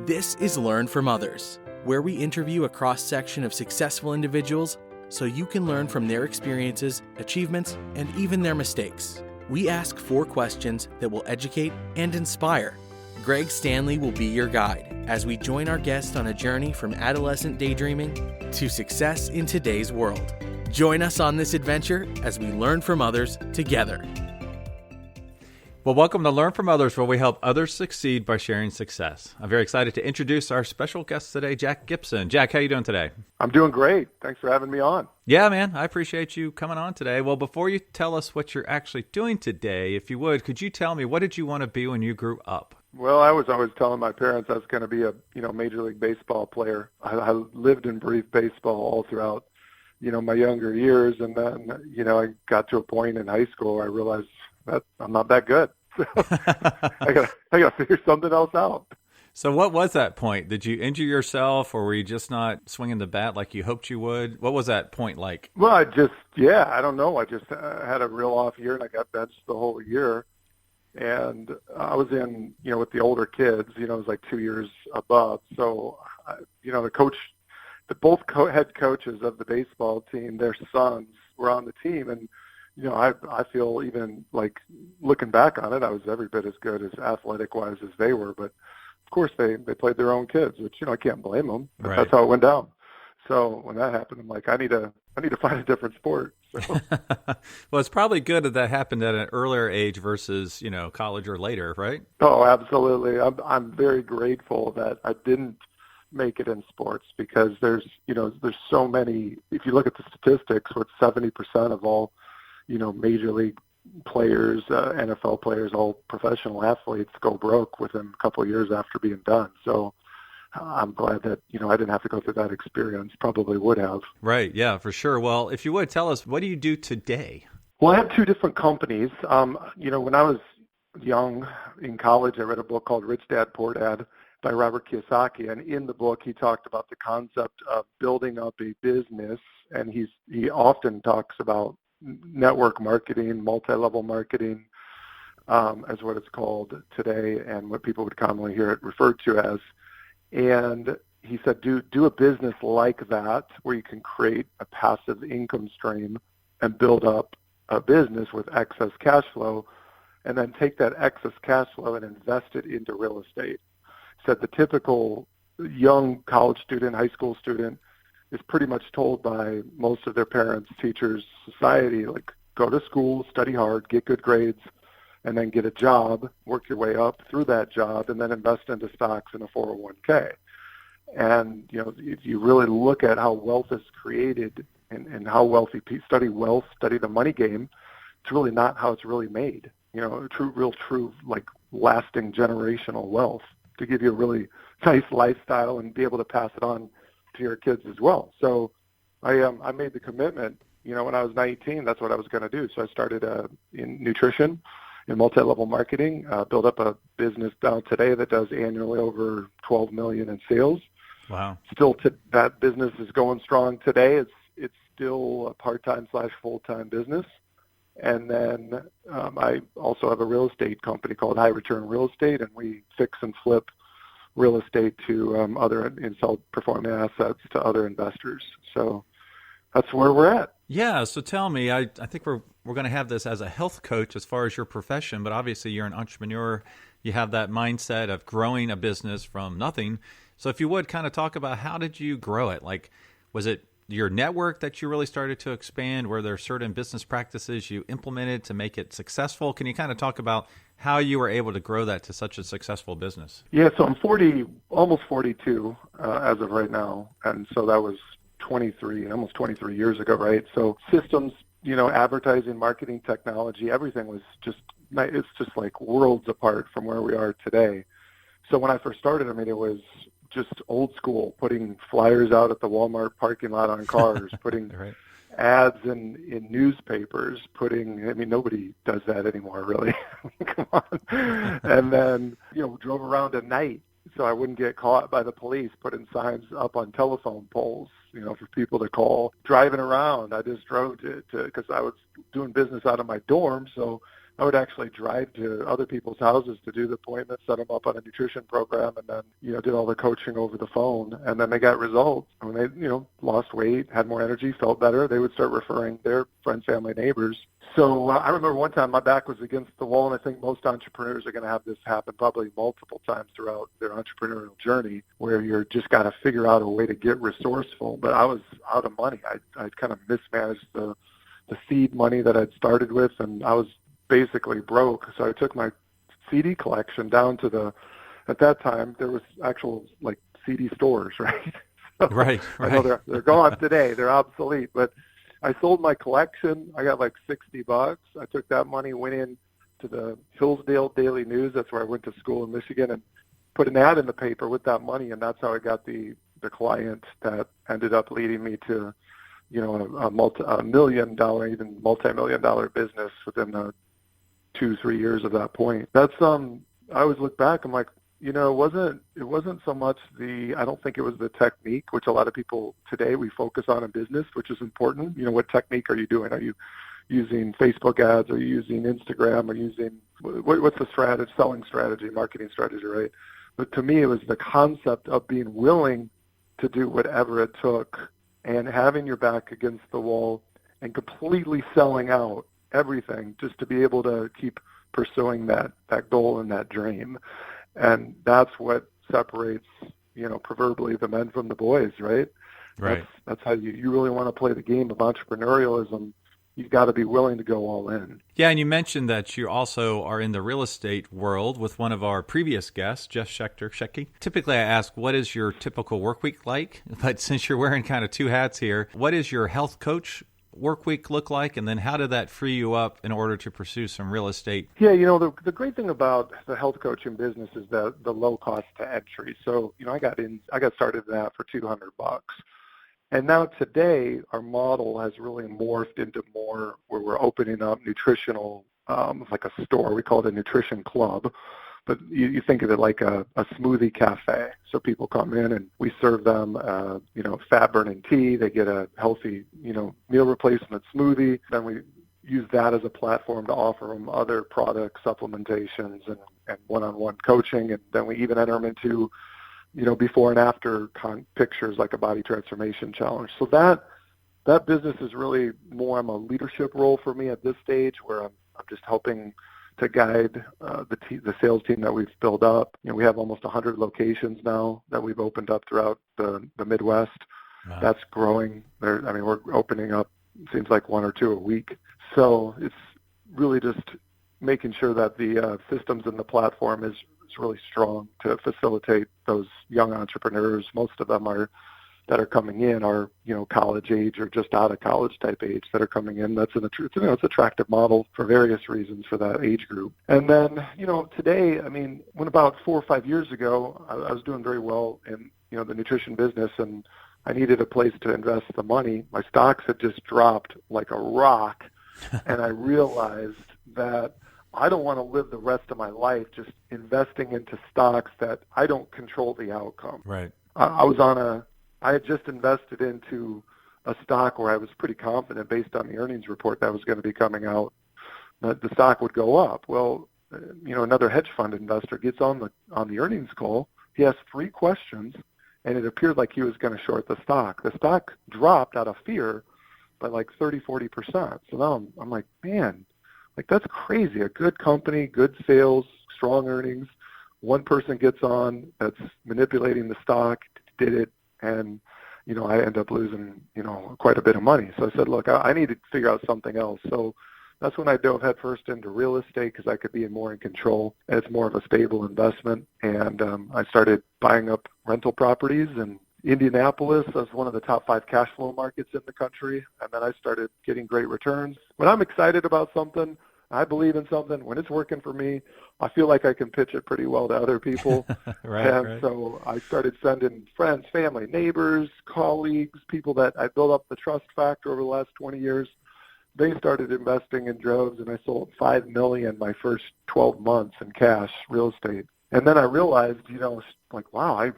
This is Learn from Others, where we interview a cross-section of successful individuals so you can learn from their experiences, achievements, and even their mistakes. We ask 4 questions that will educate and inspire. Greg Stanley will be your guide as we join our guest on a journey from adolescent daydreaming to success in today's world. Join us on this adventure as we learn from others together. Well, welcome to Learn from Others, where we help others succeed by sharing success. I'm very excited to introduce our special guest today, Jack Gibson. Jack, how are you doing today? I'm doing great. Thanks for having me on. Yeah, man, I appreciate you coming on today. Well, before you tell us what you're actually doing today, if you would, could you tell me, what did you want to be when you grew up? Well, I was always telling my parents I was going to be a Major League Baseball player. I lived and breathed baseball all throughout my younger years, and then I got to a point in high school where I realized that I'm not that good. So I got to figure something else out. So what was that point? Did you injure yourself, or were you just not swinging the bat like you hoped you would? What was that point like? Well, I don't know. I just had a real off year, and I got benched the whole year. And I was in, with the older kids, it was like 2 years above. So, the coach, both head coaches of the baseball team, their sons were on the team. And, I feel even like looking back on it, I was every bit as good as athletic-wise as they were. But, of course, they played their own kids, which, I can't blame them. But right. That's how it went down. So when that happened, I'm like, I need to find a different sport. So. Well, it's probably good that happened at an earlier age versus, college or later, right? Oh, absolutely. I'm very grateful that I didn't make it in sports, because there's so many. If you look at the statistics, what 70% of all, major league players, NFL players, all professional athletes go broke within a couple of years after being done. So I'm glad that, I didn't have to go through that experience. Probably would have. Right. Yeah, for sure. Well, if you would tell us, what do you do today? Well, I have 2 different companies. When I was young in college, I read a book called Rich Dad, Poor Dad by Robert Kiyosaki. And in the book, he talked about the concept of building up a business. And he often talks about network marketing, multi-level marketing, as what it's called today, and what people would commonly hear it referred to as. And he said, do a business like that, where you can create a passive income stream and build up a business with excess cash flow, and then take that excess cash flow and invest it into real estate. He said the typical young college student, high school student, is pretty much told by most of their parents, teachers, society, like, go to school, study hard, get good grades, and then get a job, work your way up through that job, and then invest into stocks in a 401k. And, if you really look at how wealth is created and how wealthy people study wealth, study the money game, it's really not how it's really made. True, like, lasting generational wealth to give you a really nice lifestyle and be able to pass it on to your kids as well. So I made the commitment, when I was 19, that's what I was going to do. So I started in nutrition, in multi-level marketing, built up a business down today that does annually over $12 million in sales. Wow. Still, that business is going strong today. It's still a part-time / full-time business. And then I also have a real estate company called High Return Real Estate, and we fix and flip real estate to and sell performing assets to other investors. So that's where we're at. Yeah. So tell me, I think we're going to have this as a health coach as far as your profession, but obviously you're an entrepreneur. You have that mindset of growing a business from nothing. So if you would kind of talk about, how did you grow it? Like, was it your network that you really started to expand? Were there certain business practices you implemented to make it successful? Can you kind of talk about how you were able to grow that to such a successful business? Yeah, so I'm almost 42 as of right now. And so that was almost 23 years ago, right? So systems, advertising, marketing, technology, everything was it's just like worlds apart from where we are today. So when I first started, it was just old school, putting flyers out at the Walmart parking lot on cars, putting right. ads in newspapers, nobody does that anymore, really. Come on. And then, drove around at night so I wouldn't get caught by the police, putting signs up on telephone poles, for people to call. Driving around, I just drove because I was doing business out of my dorm, so I would actually drive to other people's houses to do the appointments, set them up on a nutrition program and then, did all the coaching over the phone. And then they got results. When they, lost weight, had more energy, felt better, they would start referring their friends, family, neighbors. So I remember one time my back was against the wall, and I think most entrepreneurs are going to have this happen probably multiple times throughout their entrepreneurial journey, where you're just got to figure out a way to get resourceful. But I was out of money. I kind of mismanaged the seed money that I'd started with, and I was basically broke. So I took my CD collection down to at that time, there was actual like CD stores, right? So right. I know they're gone today. They're obsolete, but I sold my collection. I got like $60. I took that money, went in to the Hillsdale Daily News. That's where I went to school in Michigan, and put an ad in the paper with that money. And that's how I got the client that ended up leading me to, a $1 million, even multi-million-dollar business within the 2-3 years of that point. That's, I always look back, I'm like, it wasn't so much I don't think it was the technique, which a lot of people today we focus on in business, which is important. What technique are you doing? Are you using Facebook ads? Are you using Instagram? Are you using, what's the strategy, selling strategy, marketing strategy, right? But to me, it was the concept of being willing to do whatever it took and having your back against the wall and completely selling out everything just to be able to keep pursuing that goal and that dream. And that's what separates, proverbially the men from the boys, right? Right. That's how you really want to play the game of entrepreneurialism. You've got to be willing to go all in. Yeah, and you mentioned that you also are in the real estate world with one of our previous guests, Jeff Shecky. Typically, I ask, what is your typical work week like? But since you're wearing kind of two hats here, what is your health coach work week look like, and then how did that free you up in order to pursue some real estate? Yeah, the great thing about the health coaching business is the low cost to entry. So, I got started in that for $200. And now today, our model has really morphed into more where we're opening up nutritional, like a store. We call it a nutrition club. But you think of it like a smoothie cafe. So people come in and we serve them, fat-burning tea. They get a healthy, meal replacement smoothie. Then we use that as a platform to offer them other products, supplementations, and one-on-one coaching. And then we even enter them into, before and after pictures like a body transformation challenge. So that business is really more a leadership role for me at this stage, where I'm just helping to guide the sales team that we've built up. We have almost 100 locations now that we've opened up throughout the Midwest. Wow. That's growing. We're opening up, seems like 1 or 2 a week. So it's really just making sure that the systems and the platform is really strong to facilitate those young entrepreneurs. Most of them that are coming in are, college age or just out of college type age that are coming in. That's it's an attractive model for various reasons for that age group. And then, today, when about 4 or 5 years ago, I was doing very well in, the nutrition business, and I needed a place to invest the money. My stocks had just dropped like a rock, and I realized that I don't want to live the rest of my life just investing into stocks that I don't control the outcome. Right. I had just invested into a stock where I was pretty confident based on the earnings report that was going to be coming out that the stock would go up. Well, another hedge fund investor gets on the earnings call. He asked 3 questions, and it appeared like he was going to short the stock. The stock dropped out of fear by like 30-40%. So now I'm like, man, like that's crazy. A good company, good sales, strong earnings. One person gets on that's manipulating the stock, did it, and I end up losing quite a bit of money. So I said, look, I need to figure out something else. So that's when I dove headfirst into real estate, because I could be more in control. It's more of a stable investment, and I started buying up rental properties. And Indianapolis is one of the top 5 cash flow markets in the country, and then I started getting great returns. When I'm excited about something, I believe in something. When it's working for me, I feel like I can pitch it pretty well to other people. Right. So I started sending friends, family, neighbors, colleagues, people that I built up the trust factor over the last 20 years. They started investing in droves, and I sold $5 million my first 12 months in cash real estate. And then I realized, wow,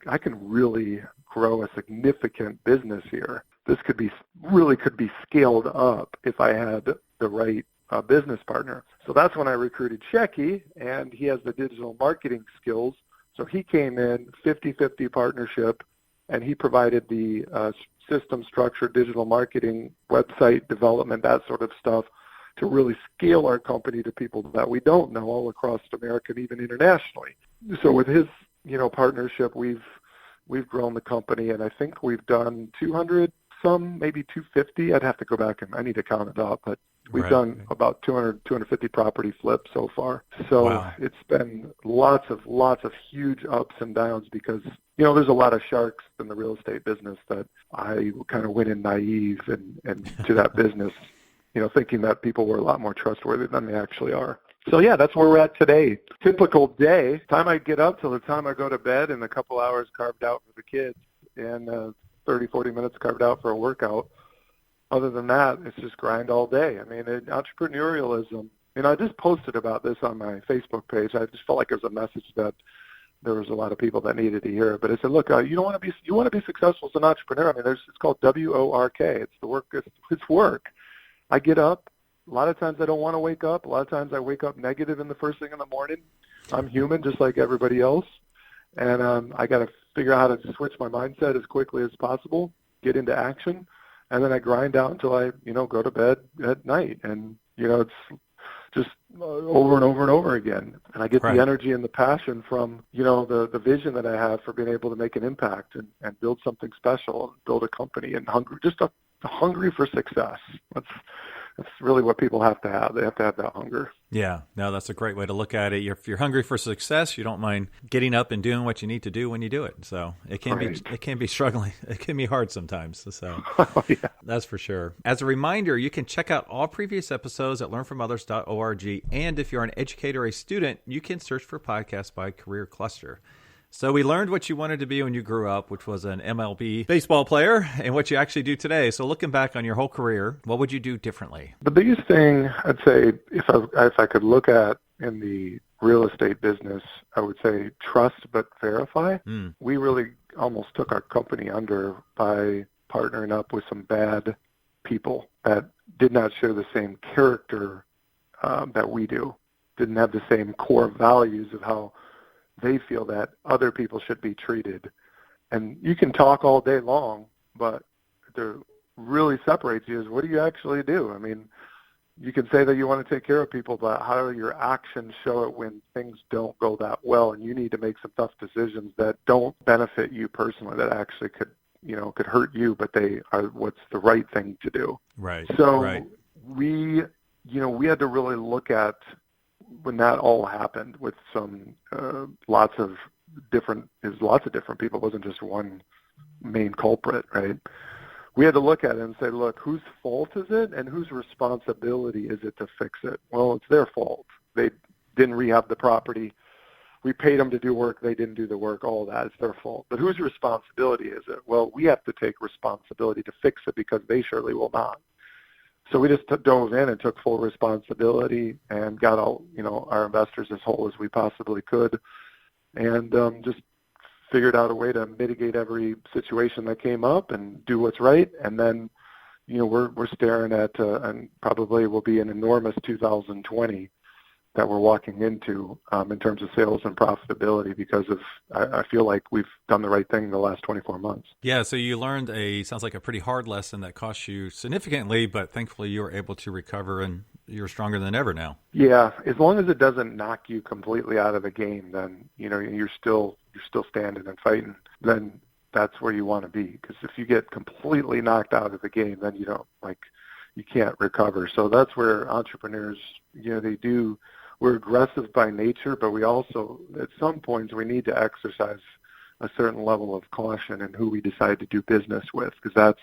I can really grow a significant business here. This could be scaled up if I had the right business partner. So that's when I recruited Shecky, and he has the digital marketing skills. So he came in 50-50 partnership, and he provided the system structure, digital marketing, website development, that sort of stuff, to really scale our company to people that we don't know all across America and even internationally. So with his, partnership, we've grown the company, and I think we've done 200 some, maybe 250. I'd have to go back and I need to count it up, but we've done about 200, 250 property flips so far. So wow. It's been lots of huge ups and downs because, there's a lot of sharks in the real estate business that I kind of went in naive and to that business, thinking that people were a lot more trustworthy than they actually are. So yeah, that's where we're at today. Typical day, time I get up till the time I go to bed, and a couple hours carved out for the kids, and 30, 40 minutes carved out for a workout. Other than that, it's just grind all day. I mean, entrepreneurialism, I just posted about this on my Facebook page. I just felt like it was a message that there was a lot of people that needed to hear it. But I said, look, you want to be successful as an entrepreneur. I mean, it's called WORK. It's the work. It's work. I get up. A lot of times I don't want to wake up. A lot of times I wake up negative in the first thing in the morning. I'm human just like everybody else. And I got to figure out how to switch my mindset as quickly as possible, get into action, and then I grind out until I, go to bed at night. And, it's just over and over and over again. And I get the energy and the passion from, the vision that I have for being able to make an impact and build something special and build a company and hungry for success. That's really what people have to have. They have to have that hunger. Yeah, no, that's a great way to look at it. If you're hungry for success, you don't mind getting up and doing what you need to do when you do it. So it can be struggling. It can be hard sometimes. So yeah. That's for sure. As a reminder, you can check out all previous episodes at learnfromothers.org. And if you're an educator or a student, you can search for podcasts by career cluster. So we learned what you wanted to be when you grew up, which was an MLB baseball player, and what you actually do today. So looking back on your whole career, what would you do differently? The biggest thing I'd say, if I could look at in the real estate business, I would say trust but verify. We really almost took our company under by partnering up with some bad people that did not share the same character that we do, didn't have the same core values of how they feel that other people should be treated. And you can talk all day long, but what really separates you is what do you actually do? I mean, you can say that you want to take care of people, but how do your actions show it when things don't go that well and you need to make some tough decisions that don't benefit you personally, that actually could hurt you, but they are what's the right thing to do. Right. So we had to really look at when that all happened with some lots of different people. It wasn't just one main culprit, right? We had to look at it and say, look, whose fault is it and whose responsibility is it to fix it? Well, it's their fault. They didn't rehab the property. We paid them to do work. They didn't do the work, all that. It's their fault. But whose responsibility is it? Well, we have to take responsibility to fix it because they surely will not. So we just dove in and took full responsibility and got all, our investors as whole as we possibly could, and just figured out a way to mitigate every situation that came up and do what's right. And then, we're staring at and probably will be an enormous 2020 that we're walking into in terms of sales and profitability because of I feel like we've done the right thing in the last 24 months. Yeah, so you learned sounds like a pretty hard lesson that cost you significantly, but thankfully you were able to recover and you're stronger than ever now. Yeah, as long as it doesn't knock you completely out of the game, then you're still standing and fighting. Then that's where you want to be, because if you get completely knocked out of the game, then you can't recover. So that's where entrepreneurs, we're aggressive by nature, but we also, at some points, we need to exercise a certain level of caution in who we decide to do business with, because that's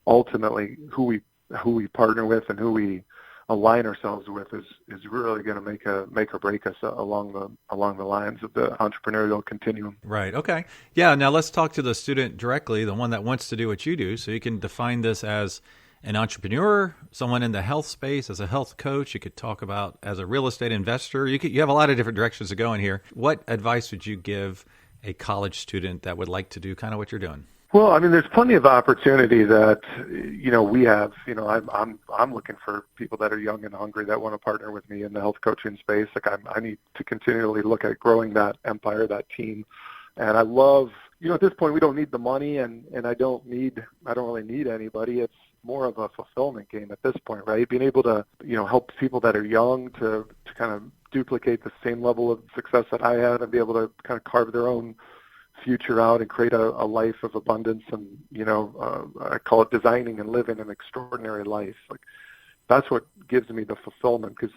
ultimately who we partner with and who we align ourselves with is really going to make or break us along the lines of the entrepreneurial continuum. Right. Okay. Yeah. Now let's talk to the student directly, the one that wants to do what you do. So you can define this as an entrepreneur, someone in the health space, as a health coach. You could talk about as a real estate investor. You have a lot of different directions to go in here. What advice would you give a college student that would like to do kind of what you're doing? Well, I mean, there's plenty of opportunity that, we have. I'm looking for people that are young and hungry that want to partner with me in the health coaching space. Like I need to continually look at growing that empire, that team. And I love, at this point, we don't need the money and I don't really need anybody. It's more of a fulfillment game at this point, right? Being able to, help people that are young to kind of duplicate the same level of success that I had and be able to kind of carve their own future out and create a life of abundance and, I call it designing and living an extraordinary life. Like that's what gives me the fulfillment because,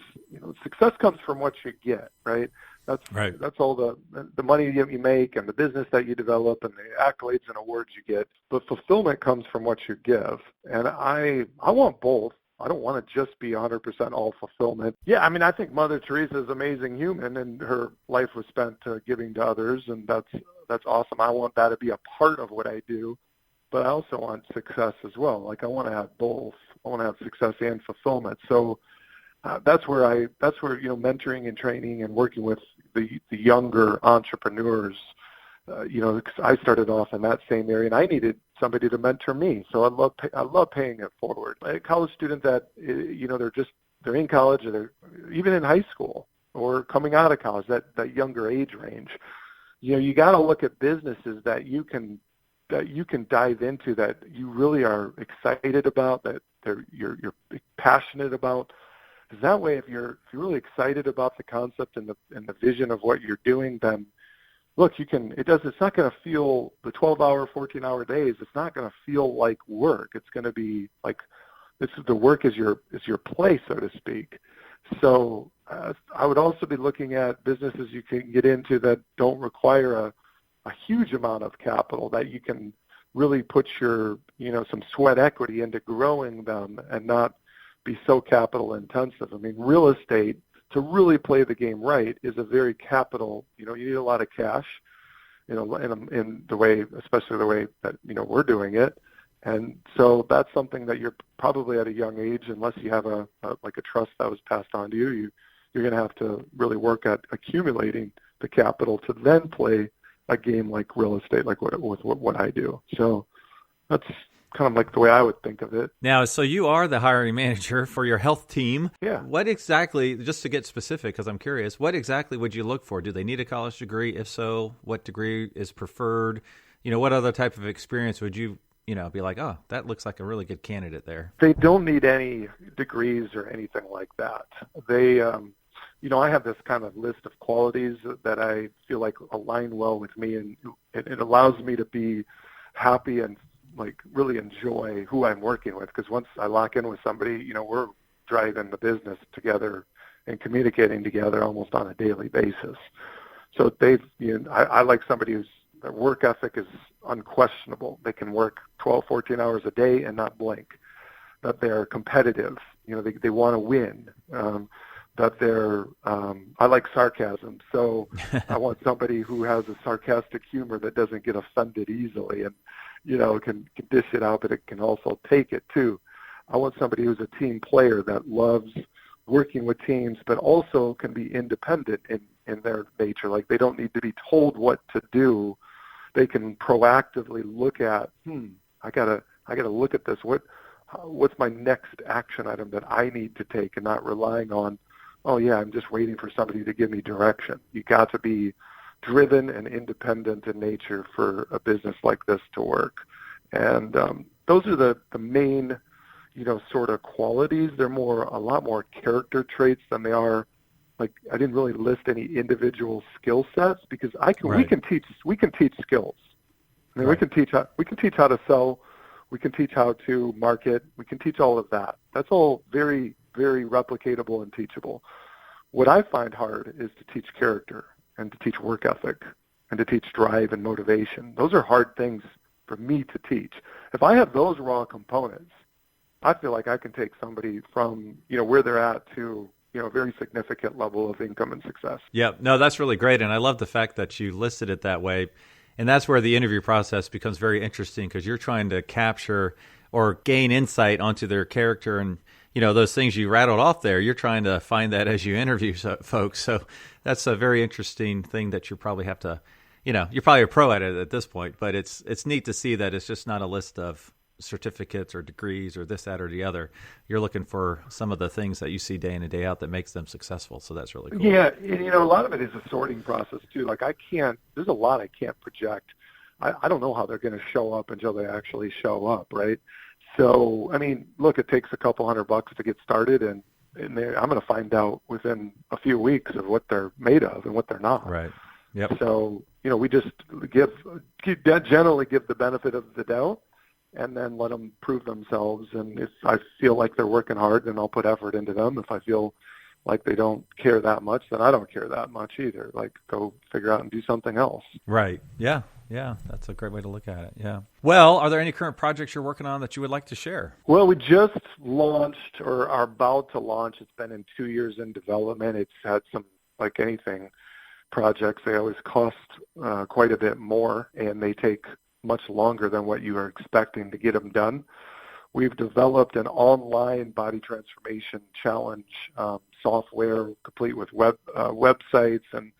success comes from what you get, right? That's right. That's all the money you make and the business that you develop and the accolades and awards you get. But fulfillment comes from what you give. And I want both. I don't want to just be 100% all fulfillment. Yeah, I mean, I think Mother Teresa is an amazing human, and her life was spent giving to others, and that's awesome. I want that to be a part of what I do, but I also want success as well. Like I want to have both. I want to have success and fulfillment. So that's where mentoring and training and working with the younger entrepreneurs. I started off in that same area, and I needed somebody to mentor me. So I love paying it forward. A college student that they're in college or they're even in high school or coming out of college, that younger age range. You got to look at businesses that you can dive into that you really are excited about, that you're passionate about. Because that way, if you're really excited about the concept and the vision of what you're doing, then look, it's not going to feel the 12-hour, 14-hour days. It's not going to feel like work. It's going to be like the work is your play, so to speak. So I would also be looking at businesses you can get into that don't require a huge amount of capital, that you can really put your, some sweat equity into growing them and not be so capital intensive. I mean, real estate, to really play the game right, is a very capital, you need a lot of cash, in the way, especially the way that, we're doing it. And so that's something that you're probably at a young age, unless you have a trust that was passed on to you, you're going to have to really work at accumulating the capital to then play a game like real estate, like what I do. So that's kind of like the way I would think of it. Now, so you are the hiring manager for your health team. Yeah. What exactly, just to get specific, because I'm curious, what exactly would you look for? Do they need a college degree? If so, what degree is preferred? What other type of experience would you, be like, oh, that looks like a really good candidate there? They don't need any degrees or anything like that. They, I have this kind of list of qualities that I feel like align well with me, and it allows me to be happy and really enjoy who I'm working with, because once I lock in with somebody, we're driving the business together and communicating together almost on a daily basis. So I like somebody their work ethic is unquestionable. They can work 12, 14 hours a day and not blink. That they're competitive. They want to win. I like sarcasm. So I want somebody who has a sarcastic humor that doesn't get offended easily and, can dish it out, but it can also take it too. I want somebody who's a team player that loves working with teams, but also can be independent in their nature. Like they don't need to be told what to do. They can proactively look at, I gotta look at this. What's my next action item that I need to take, and not relying on, oh yeah, I'm just waiting for somebody to give me direction. You got to be driven and independent in nature for a business like this to work. And those are the main, sort of qualities. They're a lot more character traits than they are. Like I didn't really list any individual skill sets, because we can teach skills. I mean, right. we can teach how to sell, we can teach how to market, we can teach all of that. That's all very, very replicatable and teachable. What I find hard is to teach character and to teach work ethic and to teach drive and motivation. Those are hard things for me to teach. If I have those raw components, I feel like I can take somebody from, where they're at to, a very significant level of income and success. Yeah, no, that's really great. And I love the fact that you listed it that way. And that's where the interview process becomes very interesting, because you're trying to capture or gain insight onto their character. And, those things you rattled off there, you're trying to find that as you interview folks. So that's a very interesting thing that you probably have to, you're probably a pro at it at this point, but it's neat to see that it's just not a list of certificates or degrees or this, that, or the other. You're looking for some of the things that you see day in and day out that makes them successful. So that's really cool. Yeah, and, a lot of it is a sorting process too. Like there's a lot I can't project. I don't know how they're going to show up until they actually show up, right? So, look, it takes a couple $100 to get started, and I'm going to find out within a few weeks of what they're made of and what they're not. Right. Yep. So, we just generally give the benefit of the doubt, and then let them prove themselves. And if I feel like they're working hard, then I'll put effort into them. If I feel like they don't care that much, then I don't care that much either. Like, go figure out and do something else. Right. Yeah. Yeah. That's a great way to look at it. Yeah. Well, are there any current projects you're working on that you would like to share? Well, we just launched, or are about to launch. It's been in 2 years in development. It's had some, like anything, projects, they always cost quite a bit more, and they take much longer than what you are expecting to get them done. We've developed an online body transformation challenge software, complete with websites, and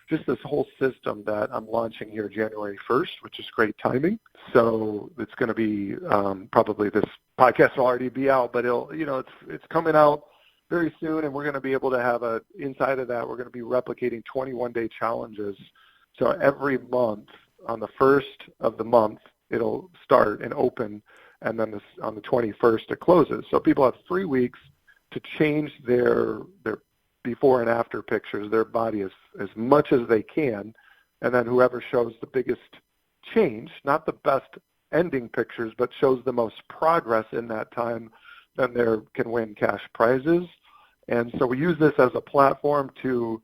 just this whole system that I'm launching here January 1st, which is great timing. So it's going to be probably, this podcast will already be out, but it's coming out very soon, and we're going to be able to have inside of that, we're going to be replicating 21-day challenges. So every month, on the first of the month, it'll start and open, and then on the 21st, it closes. So people have 3 weeks to change their before and after pictures, their body as much as they can, and then whoever shows the biggest change, not the best ending pictures, but shows the most progress in that time, then they can win cash prizes. And so we use this as a platform to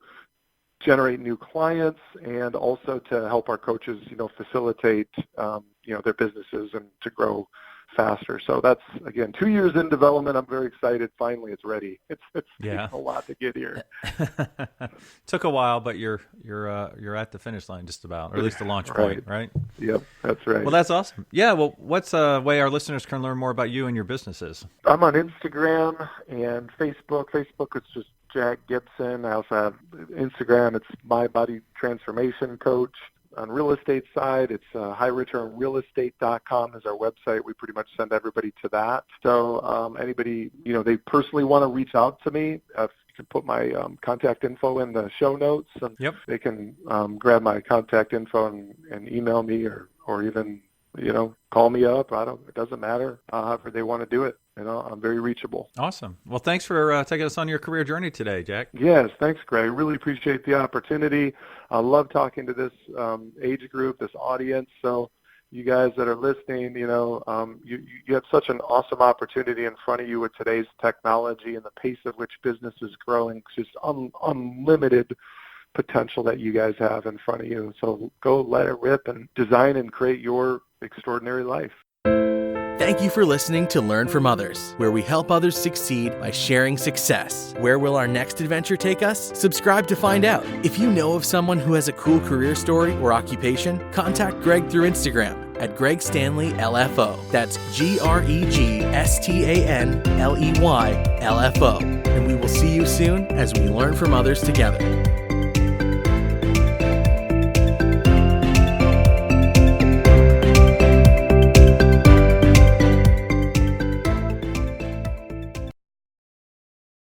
generate new clients, and also to help our coaches, facilitate, their businesses and to grow faster. So that's, again, 2 years in development. I'm very excited. Finally, it's ready. It's a lot to get here. Took a while, but you're at the finish line just about, or at least the launch point, right? Yep, that's right. Well, that's awesome. Yeah. Well, what's a way our listeners can learn more about you and your businesses? I'm on Instagram and Facebook. Facebook, it's just Jack Gibson. I also have Instagram. It's My Body Transformation Coach. On real estate side, it's highreturnrealestate.com is our website. We pretty much send everybody to that. So anybody, they personally want to reach out to me, you can put my contact info in the show notes, and they can grab my contact info and email me, or even, call me up. It doesn't matter however they want to do it. I'm very reachable. Awesome. Well, thanks for taking us on your career journey today, Jack. Yes, thanks, Greg. Really appreciate the opportunity. I love talking to this age group, this audience. So you guys that are listening, you have such an awesome opportunity in front of you with today's technology and the pace at which business is growing. It's just unlimited potential that you guys have in front of you. So go let it rip and design and create your extraordinary life. Thank you for listening to Learn from Others, where we help others succeed by sharing success. Where will our next adventure take us? Subscribe to find out. If you know of someone who has a cool career story or occupation, contact Greg through Instagram at Greg Stanley LFO. That's GregStanley LFO. And we will see you soon as we learn from others together.